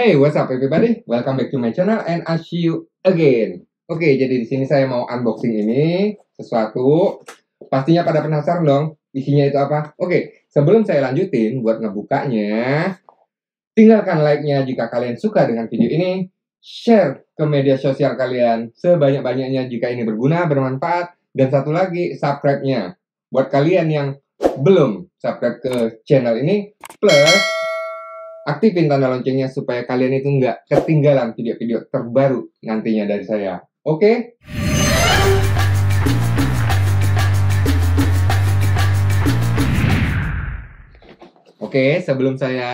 Hey, what's up everybody? Welcome back to my channel and I see you again. Oke, jadi di sini saya mau unboxing ini sesuatu. Pastinya pada penasaran dong, isinya itu apa? Oke, sebelum saya lanjutin buat ngebukanya, tinggalkan like-nya jika kalian suka dengan video ini, share ke media sosial kalian sebanyak-banyaknya jika ini berguna, bermanfaat, dan satu lagi, subscribe-nya. Buat kalian yang belum subscribe ke channel ini, plus aktifin tanda loncengnya supaya kalian itu nggak ketinggalan video-video terbaru nantinya dari saya. Oke? Oke, sebelum saya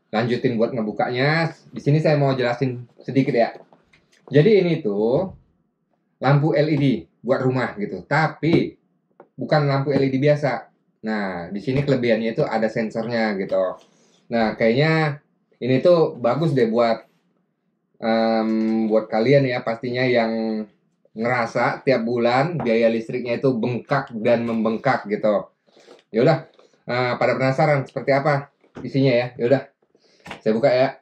lanjutin buat ngebukanya, di sini saya mau jelasin sedikit ya. Jadi ini tuh lampu LED buat rumah gitu, tapi bukan lampu LED biasa. Nah, di sini kelebihannya itu ada sensornya gitu. Nah, kayaknya ini tuh bagus deh buat kalian ya, pastinya yang ngerasa tiap bulan biaya listriknya itu bengkak dan membengkak gitu. Ya udah, pada penasaran seperti apa isinya ya? Ya udah, saya buka ya.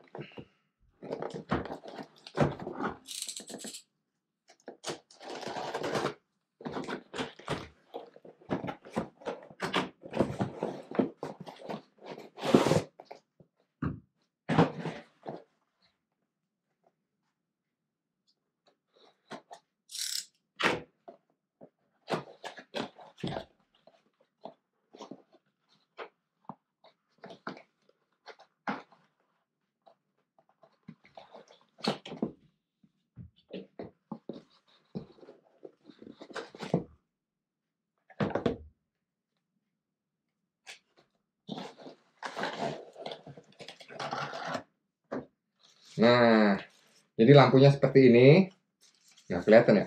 Nah, jadi lampunya seperti ini. Nah, kelihatan ya?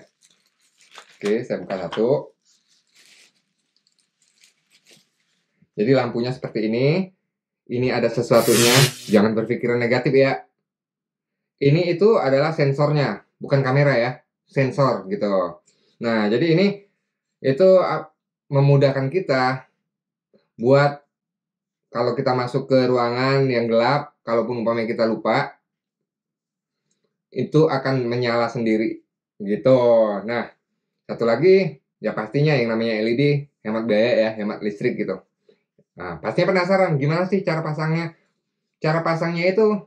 Oke, saya buka satu. Jadi lampunya seperti ini. Ini ada sesuatunya. Jangan berpikiran negatif ya. Ini itu adalah sensornya, bukan kamera ya. Sensor gitu. Nah, jadi ini itu memudahkan kita buat kalau kita masuk ke ruangan yang gelap, kalaupun umpamanya kita lupa, itu akan menyala sendiri gitu. Nah, satu lagi ya pastinya yang namanya LED hemat biaya ya, hemat listrik gitu. Nah, pastinya penasaran gimana sih cara pasangnya? Cara pasangnya itu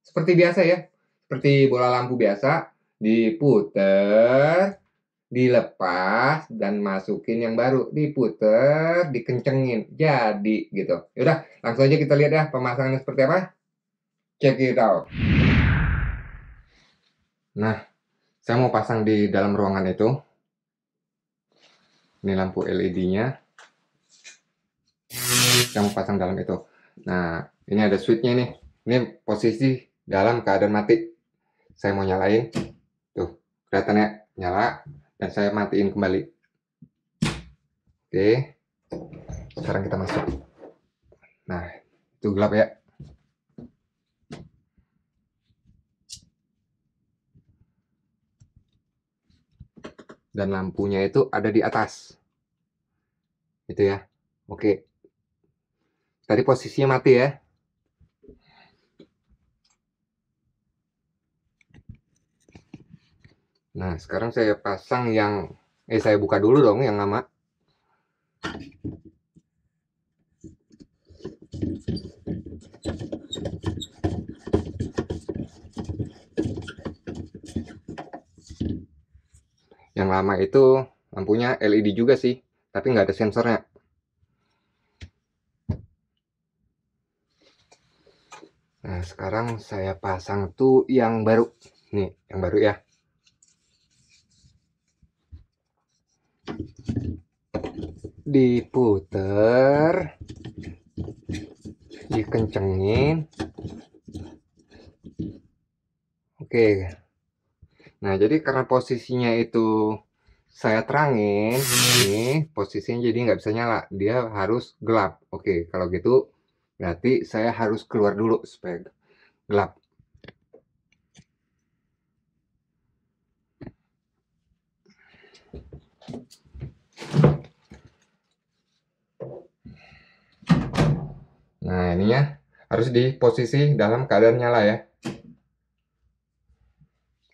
seperti biasa ya, seperti bola lampu biasa, diputer, dilepas, dan masukin yang baru, diputer, dikencengin, jadi gitu. Yaudah, langsung aja kita lihat ya pemasangannya seperti apa. Check it out. Nah, saya mau pasang di dalam ruangan itu. Ini lampu LED-nya. Saya mau pasang dalam itu. Nah, ini ada switch-nya nih. Ini posisi dalam keadaan mati. Saya mau nyalain. Tuh, kelihatan ya, nyala. Dan saya matiin kembali. Oke. Sekarang kita masuk. Nah, itu gelap ya. Dan lampunya itu ada di atas. Itu ya. Oke. Tadi posisinya mati ya. Nah, sekarang saya pasang yang saya buka dulu dong yang lama. Yang lama itu lampunya LED juga sih, tapi nggak ada sensornya. Nah, sekarang saya pasang tuh yang baru. Nih, yang baru ya. Diputer, dikencengin. Oke. Nah, jadi karena posisinya itu saya terangin, ini posisinya jadi nggak bisa nyala. Dia harus gelap. Oke, kalau gitu berarti saya harus keluar dulu supaya gelap. Nah, ininya harus di posisi dalam keadaan nyala ya.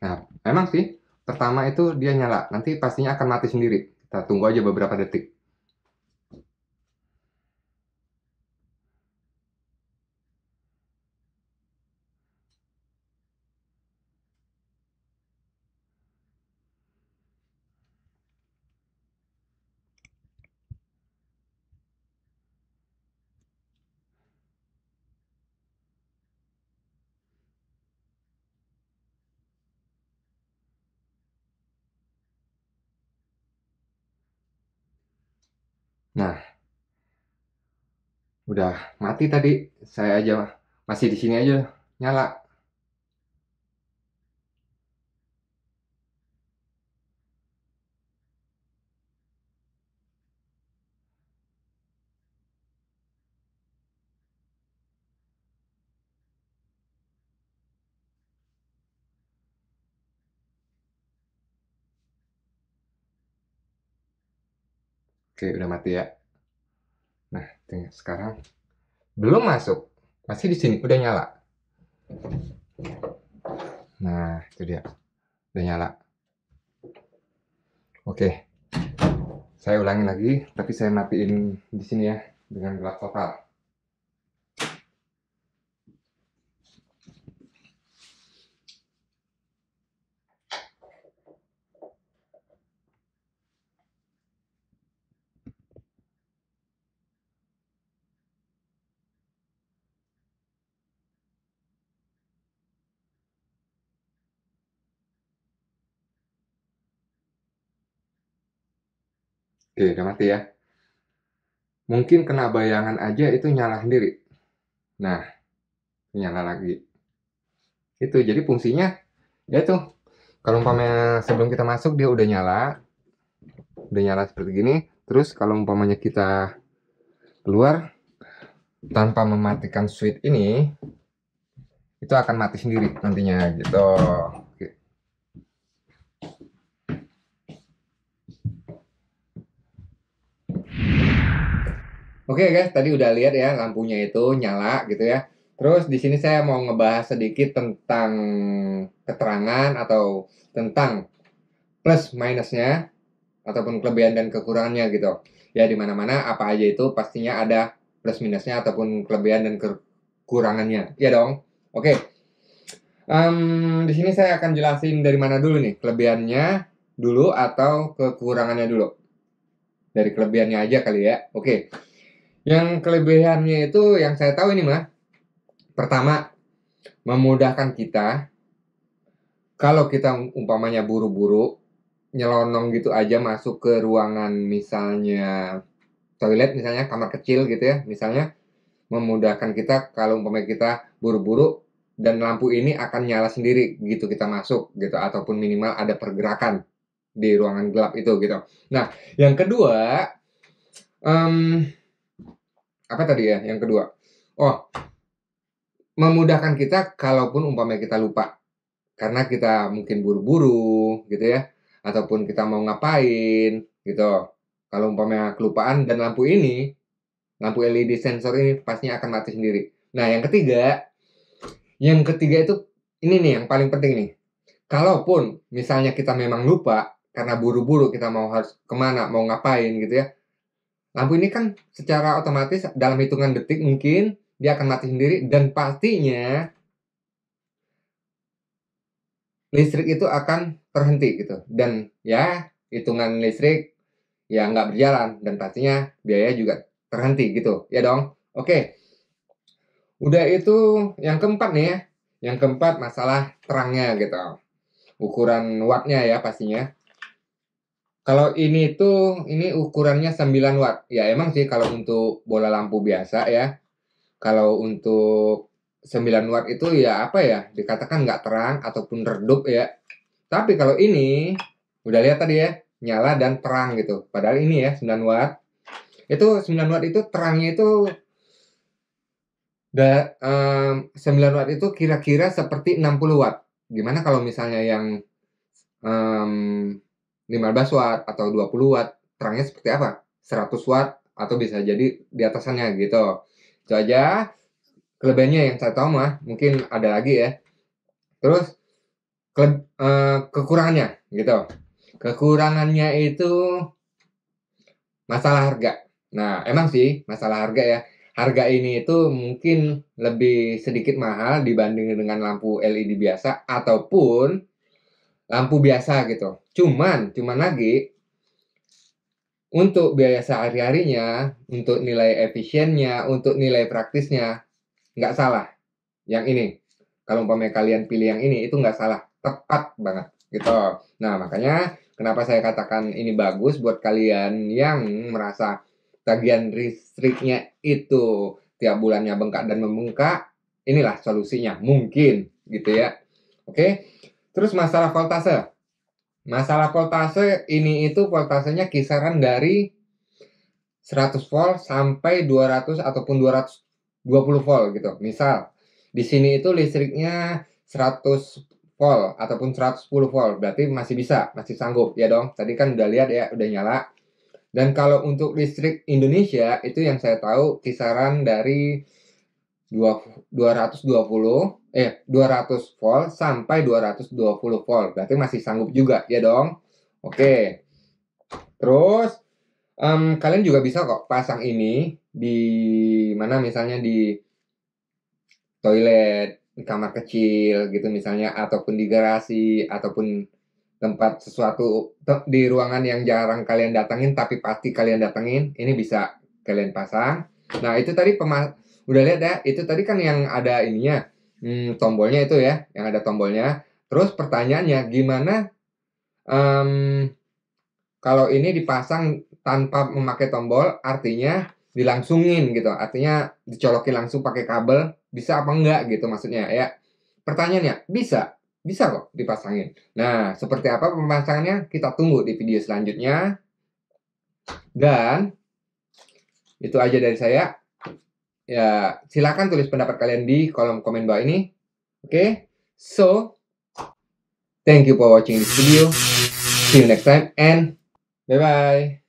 Nah, memang sih pertama itu dia nyala, nanti pastinya akan mati sendiri. Kita tunggu aja beberapa detik. Nah, udah mati tadi. Saya aja masih di sini aja nyala. Oke, udah mati ya. Nah, sekarang belum masuk. Masih di sini, udah nyala. Nah, itu dia. Udah nyala. Oke. Saya ulangin lagi, tapi saya matiin di sini ya dengan gelap total. Oke, udah mati ya. Mungkin kena bayangan aja itu nyala sendiri. Nah, nyala lagi. Itu jadi fungsinya ya itu. Kalau umpamanya sebelum kita masuk dia udah nyala seperti gini. Terus kalau umpamanya kita keluar tanpa mematikan switch ini, itu akan mati sendiri nantinya gitu. Oke. Oke guys, tadi udah lihat ya lampunya itu nyala gitu ya. Terus di sini saya mau ngebahas sedikit tentang keterangan atau tentang plus minusnya ataupun kelebihan dan kekurangannya gitu. Ya di mana-mana apa aja itu pastinya ada plus minusnya ataupun kelebihan dan kekurangannya. Ya dong. Oke. Di sini saya akan jelasin dari mana dulu nih, kelebihannya dulu atau kekurangannya dulu. Dari kelebihannya aja kali ya. Oke. Yang kelebihannya itu yang saya tahu ini mah, pertama memudahkan kita kalau kita umpamanya buru-buru nyelonong gitu aja masuk ke ruangan misalnya toilet misalnya kamar kecil gitu ya misalnya memudahkan kita kalau umpamanya kita buru-buru dan lampu ini akan nyala sendiri gitu kita masuk gitu ataupun minimal ada pergerakan di ruangan gelap itu gitu. Nah, yang kedua apa tadi ya? Yang kedua, oh memudahkan kita kalaupun umpamanya kita lupa karena kita mungkin buru-buru gitu ya ataupun kita mau ngapain gitu. Kalau umpamanya kelupaan dan lampu LED sensor ini pastinya akan mati sendiri. Nah, yang ketiga itu ini nih yang paling penting nih. Kalaupun misalnya kita memang lupa karena buru-buru kita mau harus kemana, mau ngapain gitu ya. Lampu ini kan secara otomatis dalam hitungan detik mungkin dia akan mati sendiri dan pastinya listrik itu akan terhenti gitu. Dan ya hitungan listrik ya nggak berjalan, dan pastinya biaya juga terhenti gitu ya dong. Oke, udah itu yang keempat nih ya. Yang keempat masalah terangnya gitu, ukuran wattnya ya pastinya. Kalau ini tuh, ini ukurannya 9 watt. Ya emang sih kalau untuk bola lampu biasa ya, kalau untuk 9 watt itu ya apa ya, dikatakan nggak terang ataupun redup ya. Tapi kalau ini, udah lihat tadi ya, nyala dan terang gitu. Padahal ini ya 9 watt. Itu 9 watt itu terangnya itu 9 watt itu kira-kira seperti 60 watt. Gimana kalau misalnya yang 15 watt atau 20 watt, terangnya seperti apa? 100 watt atau bisa jadi di atasannya gitu. Itu aja kelebihannya yang saya tahu mah, mungkin ada lagi ya. Terus kekurangannya gitu. Kekurangannya itu masalah harga. Nah, emang sih masalah harga ya. Harga ini itu mungkin lebih sedikit mahal dibanding dengan lampu LED biasa ataupun lampu biasa gitu. Cuman lagi untuk biaya sehari-harinya, untuk nilai efisiennya, untuk nilai praktisnya, nggak salah. Yang ini, kalau umpamanya kalian pilih yang ini, itu nggak salah. Tepat banget gitu. Nah, makanya kenapa saya katakan ini bagus buat kalian yang merasa tagihan listriknya itu tiap bulannya bengkak dan membengkak. Inilah solusinya, mungkin gitu ya. Oke. Terus masalah voltase. Masalah voltase ini itu voltasenya kisaran dari 100 volt sampai 200 ataupun 220 volt gitu. Misal di sini itu listriknya 100 volt ataupun 110 volt, berarti masih bisa, masih sanggup ya dong. Tadi kan udah lihat ya, udah nyala. Dan kalau untuk listrik Indonesia itu yang saya tahu kisaran dari 200 volt sampai 220 volt. Berarti masih sanggup juga ya dong. Oke. Terus kalian juga bisa kok pasang ini di mana, misalnya di toilet, di kamar kecil gitu misalnya, ataupun di garasi, ataupun tempat sesuatu di ruangan yang jarang kalian datangin tapi pasti kalian datengin, ini bisa kalian pasang. Nah, itu tadi udah lihat ya, itu tadi kan yang ada ininya, tombolnya itu ya, yang ada tombolnya. Terus pertanyaannya gimana kalau ini dipasang tanpa memakai tombol, artinya dilangsungin gitu, artinya dicolokin langsung pakai kabel, bisa apa enggak gitu maksudnya ya. Pertanyaannya, bisa kok dipasangin. Nah, seperti apa pemasangannya? Kita tunggu di video selanjutnya. Dan itu aja dari saya. Ya, silakan tulis pendapat kalian di kolom komen bawah ini. Oke? So, thank you for watching this video. See you next time and bye-bye.